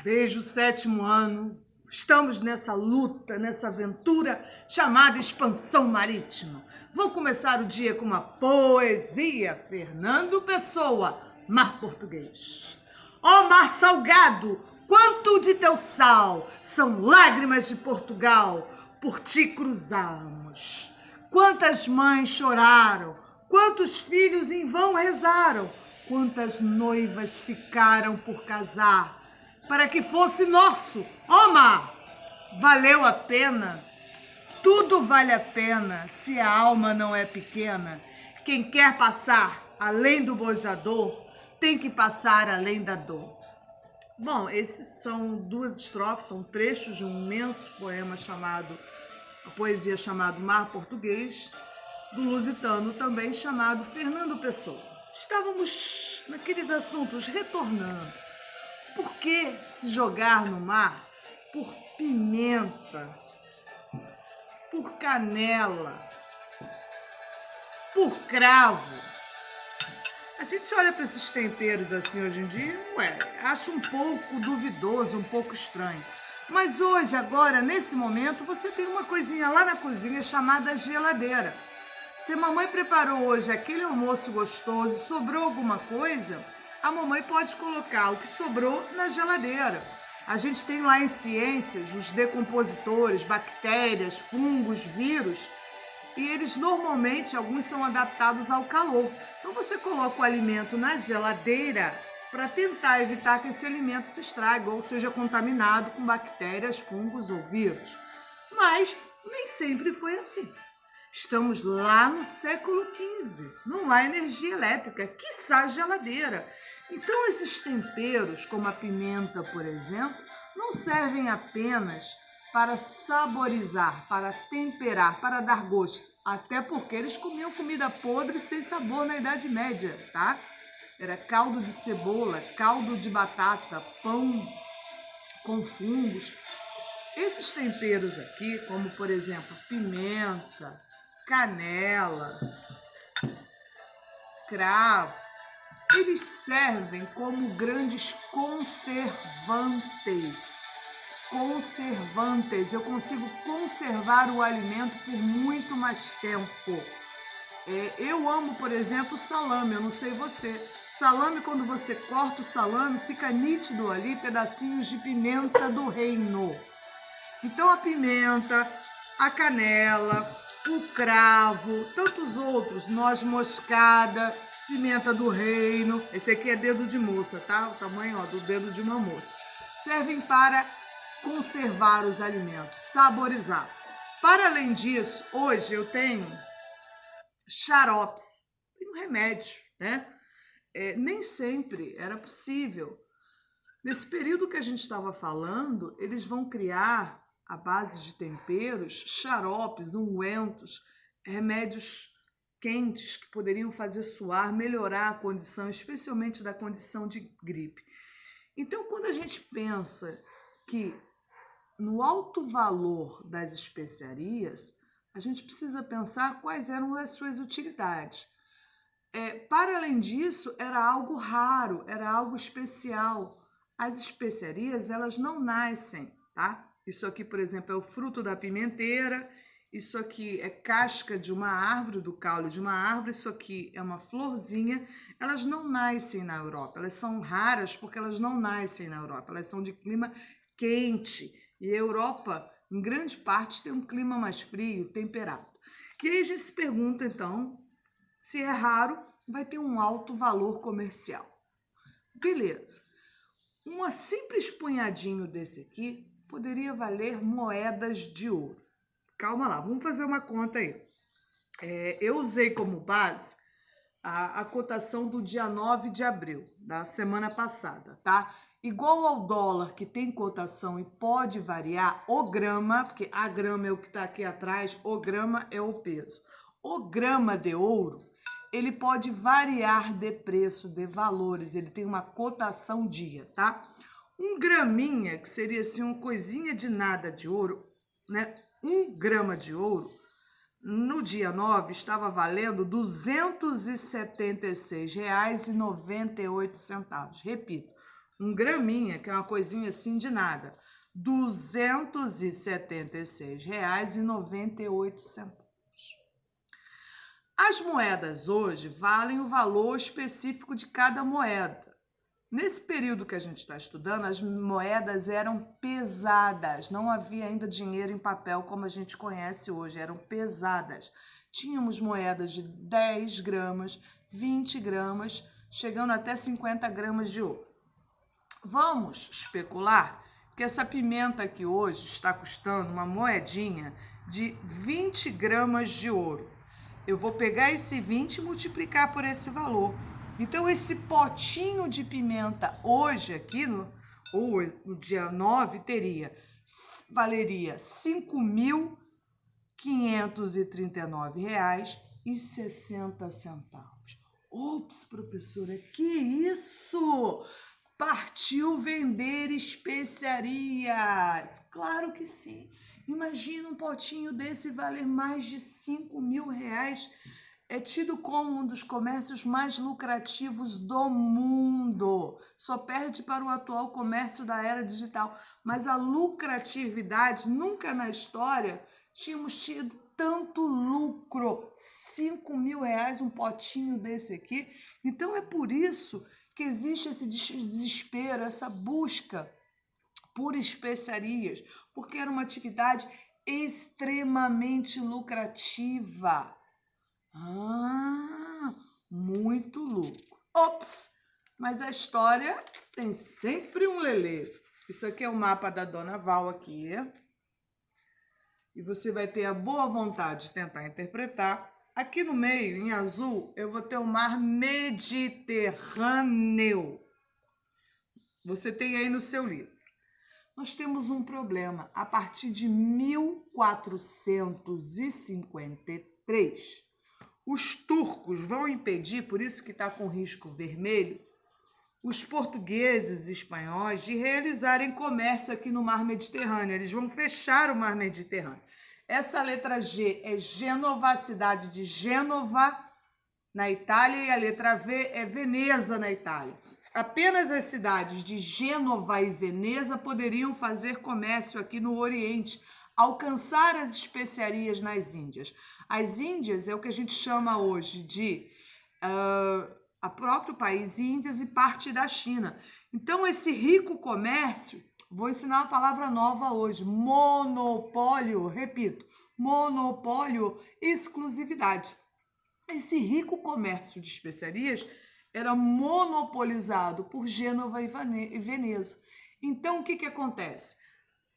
Desde o 7º ano, estamos nessa luta, nessa aventura chamada expansão marítima. Vou começar o dia com uma poesia. Fernando Pessoa, Mar Português. Ó mar salgado, quanto de teu sal são lágrimas de Portugal, por ti cruzamos. Quantas mães choraram, quantos filhos em vão rezaram, quantas noivas ficaram por casar, para que fosse nosso, ó mar. Valeu a pena? Tudo vale a pena se a alma não é pequena. Quem quer passar além do bojador tem que passar além da dor. Bom, esses são duas estrofes, são trechos de um imenso poema chamado, a poesia chamado Mar Português, do lusitano também chamado Fernando Pessoa. Estávamos naqueles assuntos retornando. Por que se jogar no mar? Por pimenta, por canela, por cravo. A gente olha para esses temperos assim hoje em dia, acha um pouco duvidoso, um pouco estranho. Mas hoje, agora, nesse momento, você tem uma coisinha lá na cozinha chamada geladeira. Se a mamãe preparou hoje aquele almoço gostoso e sobrou alguma coisa, a mamãe pode colocar o que sobrou na geladeira. A gente tem lá em ciências os decompositores, bactérias, fungos, vírus, e eles normalmente, alguns são adaptados ao calor. Então você coloca o alimento na geladeira para tentar evitar que esse alimento se estrague ou seja contaminado com bactérias, fungos ou vírus. Mas nem sempre foi assim. Estamos lá no século XV, não há energia elétrica, quiçá geladeira. Então esses temperos, como a pimenta, por exemplo, não servem apenas para saborizar, para temperar, para dar gosto. Até porque eles comiam comida podre sem sabor na Idade Média, tá? Era caldo de cebola, caldo de batata, pão com fungos. Esses temperos aqui, como por exemplo pimenta, canela, cravo, eles servem como grandes conservantes. Eu consigo conservar o alimento por muito mais tempo. Eu amo, por exemplo, salame, eu não sei você. Salame, quando você corta o salame, fica nítido ali pedacinhos de pimenta do reino. Então a pimenta, a canela, o cravo, tantos outros, noz moscada, pimenta do reino, esse aqui é dedo de moça, tá? O tamanho do dedo de uma moça. Servem para conservar os alimentos, saborizar. Para além disso, hoje eu tenho xaropes, tenho remédio, né? Nem sempre era possível. Nesse período que a gente estava falando, eles vão criar, à base de temperos, xaropes, ungüentos, remédios quentes que poderiam fazer suar, melhorar a condição, especialmente da condição de gripe. Então, quando a gente pensa que no alto valor das especiarias, a gente precisa pensar quais eram as suas utilidades. Para além disso, era algo raro, era algo especial. As especiarias, elas não nascem, tá? Isso aqui, por exemplo, é o fruto da pimenteira, isso aqui é casca de uma árvore, do caule de uma árvore, isso aqui é uma florzinha. Elas não nascem na Europa, elas são raras porque elas não nascem na Europa, elas são de clima quente. E a Europa, em grande parte, tem um clima mais frio, temperado. E aí a gente se pergunta, então, se é raro, vai ter um alto valor comercial. Beleza. Um simples punhadinho desse aqui poderia valer moedas de ouro. Calma lá, vamos fazer uma conta aí. Eu usei como base a cotação do dia 9 de abril, da semana passada, tá? Igual ao dólar, que tem cotação e pode variar, o grama, porque a grama é o que está aqui atrás, o grama é o peso. O grama de ouro, ele pode variar de preço, de valores, ele tem uma cotação dia, tá? Um graminha, que seria assim uma coisinha de nada de ouro, né? 1 grama de ouro, no dia 9, estava valendo R$ 276,98. Repito, um graminha, que é uma coisinha assim de nada, R$ 276,98. As moedas hoje valem o valor específico de cada moeda. Nesse período que a gente está estudando, as moedas eram pesadas, não havia ainda dinheiro em papel como a gente conhece hoje, eram pesadas. Tínhamos moedas de 10 gramas, 20 gramas, chegando até 50 gramas de ouro. Vamos especular que essa pimenta aqui hoje está custando uma moedinha de 20 gramas de ouro. Eu vou pegar esse 20 e multiplicar por esse valor. Então, esse potinho de pimenta hoje aqui, no dia 9, valeria R$ 5.539,60. Ops, professora, que isso? Partiu vender especiarias. Claro que sim. Imagina um potinho desse valer mais de R$ 5.000. É tido como um dos comércios mais lucrativos do mundo. Só perde para o atual comércio da era digital. Mas a lucratividade, nunca na história tínhamos tido tanto lucro. R$ 5.000, um potinho desse aqui. Então é por isso que existe esse desespero, essa busca por especiarias, porque era uma atividade extremamente lucrativa. Muito lucro. Ops! Mas a história tem sempre um lelê. Isso aqui é o mapa da Dona Val aqui. E você vai ter a boa vontade de tentar interpretar. Aqui no meio, em azul, eu vou ter o mar Mediterrâneo. Você tem aí no seu livro. Nós temos um problema. A partir de 1453, os turcos vão impedir, por isso que está com risco vermelho, os portugueses e espanhóis de realizarem comércio aqui no mar Mediterrâneo. Eles vão fechar o mar Mediterrâneo. Essa letra G é Gênova, a cidade de Gênova, na Itália, e a letra V é Veneza, na Itália. Apenas as cidades de Gênova e Veneza poderiam fazer comércio aqui no Oriente, alcançar as especiarias nas Índias. As Índias é o que a gente chama hoje de a próprio país Índias e parte da China. Então, esse rico comércio, vou ensinar uma palavra nova hoje, monopólio, repito, monopólio, exclusividade. Esse rico comércio de especiarias era monopolizado por Gênova e Veneza. Então, o que acontece?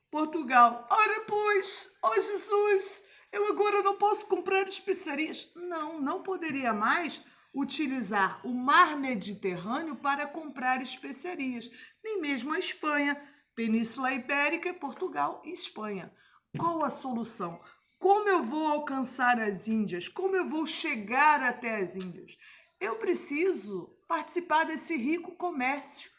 Portugal, ora pois, ó Jesus, eu agora não posso comprar especiarias. Não poderia mais utilizar o mar Mediterrâneo para comprar especiarias. Nem mesmo a Espanha, Península Ibérica, Portugal e Espanha. Qual a solução? Como eu vou alcançar as Índias? Como eu vou chegar até as Índias? Eu preciso participar desse rico comércio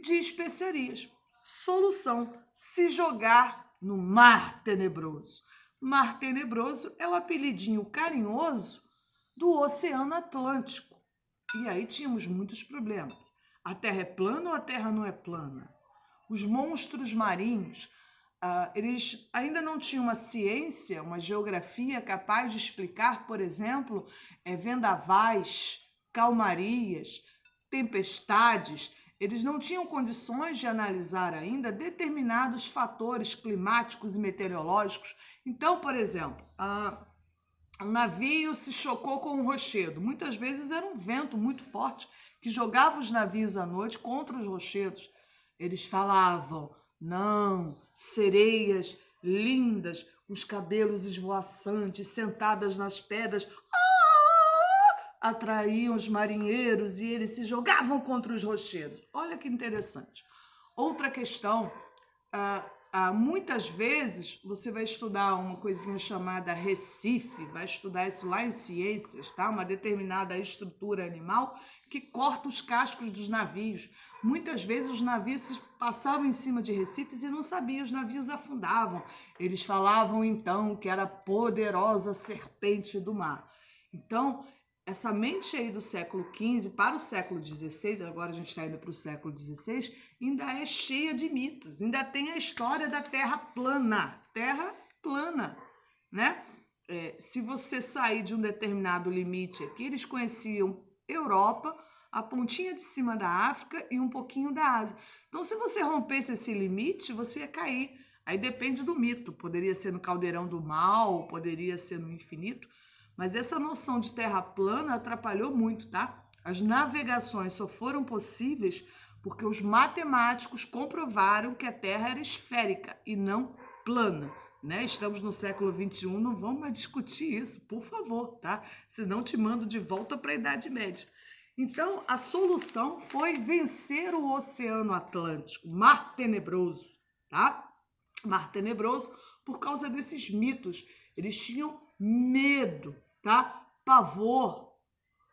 de especiarias. Solução: se jogar no Mar Tenebroso. Mar Tenebroso é o apelidinho carinhoso do Oceano Atlântico. E aí tínhamos muitos problemas. A Terra é plana ou a Terra não é plana? Os monstros marinhos, eles ainda não tinham uma ciência, uma geografia capaz de explicar, por exemplo, vendavais, calmarias, tempestades. Eles não tinham condições de analisar ainda determinados fatores climáticos e meteorológicos. Então, por exemplo, o navio se chocou com um rochedo. Muitas vezes era um vento muito forte que jogava os navios à noite contra os rochedos. Eles falavam, não, sereias lindas, os cabelos esvoaçantes, sentadas nas pedras, atraíam os marinheiros e eles se jogavam contra os rochedos. Olha que interessante. Outra questão, muitas vezes você vai estudar uma coisinha chamada recife, vai estudar isso lá em ciências, tá? Uma determinada estrutura animal que corta os cascos dos navios. Muitas vezes os navios passavam em cima de recifes e não sabiam, os navios afundavam. Eles falavam então que era a poderosa serpente do mar. Então, essa mente aí do século XV para o século XVI, agora a gente está indo para o século XVI, ainda é cheia de mitos. Ainda tem a história da Terra plana. Terra plana, né? Se você sair de um determinado limite aqui, eles conheciam Europa, a pontinha de cima da África e um pouquinho da Ásia. Então, se você rompesse esse limite, você ia cair. Aí depende do mito. Poderia ser no caldeirão do mal, poderia ser no infinito. Mas essa noção de terra plana atrapalhou muito, tá? As navegações só foram possíveis porque os matemáticos comprovaram que a Terra era esférica e não plana, né? Estamos no século XXI, não vamos mais discutir isso, por favor, tá? Senão te mando de volta para a Idade Média. Então, a solução foi vencer o Oceano Atlântico, Mar Tenebroso, tá? Mar Tenebroso por causa desses mitos. Eles tinham medo, tá? Pavor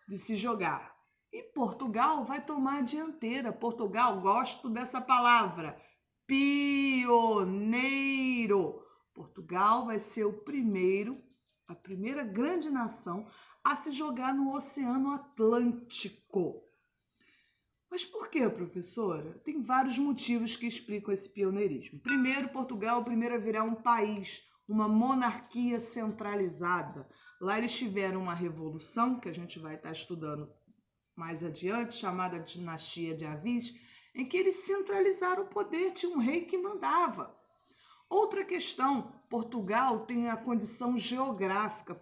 de se jogar. E Portugal vai tomar a dianteira. Portugal, gosto dessa palavra, pioneiro. Portugal vai ser a primeira grande nação a se jogar no Oceano Atlântico. Mas por quê, professora? Tem vários motivos que explicam esse pioneirismo. Primeiro, Portugal é o primeiro a virar um país, uma monarquia centralizada. Lá eles tiveram uma revolução, que a gente vai estar estudando mais adiante, chamada Dinastia de Avis, em que eles centralizaram o poder, tinha um rei que mandava. Outra questão, Portugal tem a condição geográfica.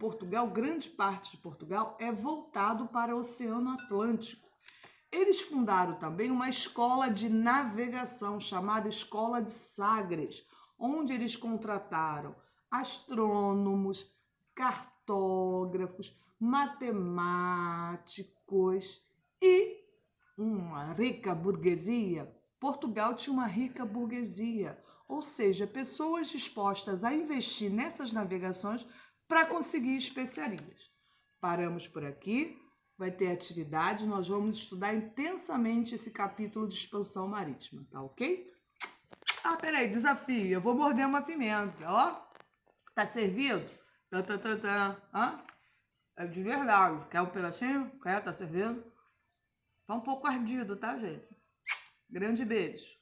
Grande parte de Portugal é voltado para o Oceano Atlântico. Eles fundaram também uma escola de navegação chamada Escola de Sagres, onde eles contrataram astrônomos, cartógrafos, matemáticos e uma rica burguesia. Portugal tinha uma rica burguesia, ou seja, pessoas dispostas a investir nessas navegações para conseguir especiarias. Paramos por aqui, vai ter atividade, nós vamos estudar intensamente esse capítulo de expansão marítima, tá ok? Ah, peraí, desafio, eu vou morder uma pimenta, ó. Tá servido? Hã? É de verdade. Quer um pedacinho? Quer? Tá servindo? Tá um pouco ardido, tá, gente? Grande beijo.